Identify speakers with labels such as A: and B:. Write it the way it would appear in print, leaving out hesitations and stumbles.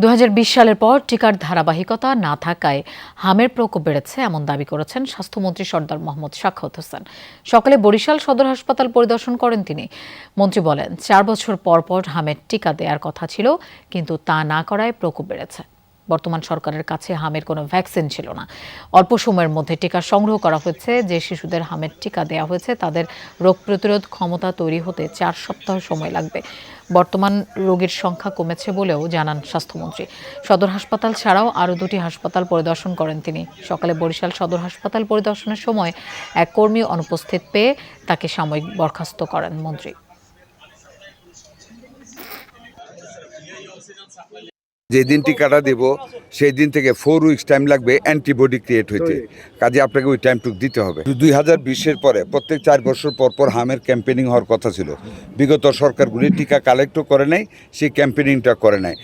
A: 2020 সালের পর টিকার ধারাবাহিকতা না থাকায় হামের প্রকোপ বেড়েছে এমন দাবি করেছেন স্বাস্থ্যমন্ত্রী সরদার মোহাম্মদ সাখাওয়াত হোসেন। সকালে বরিশাল সদর হাসপাতাল পরিদর্শন করেন তিনি। মন্ত্রী বলেন, 4 বছর পর পর হামের টিকা দেওয়ার কথা ছিল, কিন্তু তা না করায় প্রকোপ বেড়েছে। বর্তমান সরকারের কাছে হামের কোনো ভ্যাকসিন ছিল না। অল্প সময়ের মধ্যে টিকা সংগ্রহ করা হয়েছে। যে শিশুদের হামের টিকা দেওয়া হয়েছে তাদের রোগ প্রতিরোধ ক্ষমতা তৈরি হতে 4 সপ্তাহ সময় লাগবে। বর্তমান রোগীর সংখ্যা কমেছে বলেও জানান স্বাস্থ্যমন্ত্রী। সদর হাসপাতাল ছাড়াও আরও 2টি হাসপাতাল পরিদর্শন করেন তিনি। সকালে বরিশাল সদর হাসপাতাল পরিদর্শনের সময় এক কর্মী অনুপস্থিত পেয়ে তাকে সাময়িক বরখাস্ত করেন মন্ত্রী।
B: যেদিন টিকাটা দেব সেই দিন থেকে 4 উইকস টাইম লাগবে অ্যান্টিবডি ক্রিয়েট হইতে। কাজে আপনাকে ওই টাইমটুকু দিতে হবে। 2020-এর পরে প্রত্যেক 4 বছর পর পর হামের ক্যাম্পেনিং হওয়ার কথা ছিল। বিগত সরকারগুলি টিকা কালেক্টও করে নাই, সেই ক্যাম্পেনিংটা করে নাই।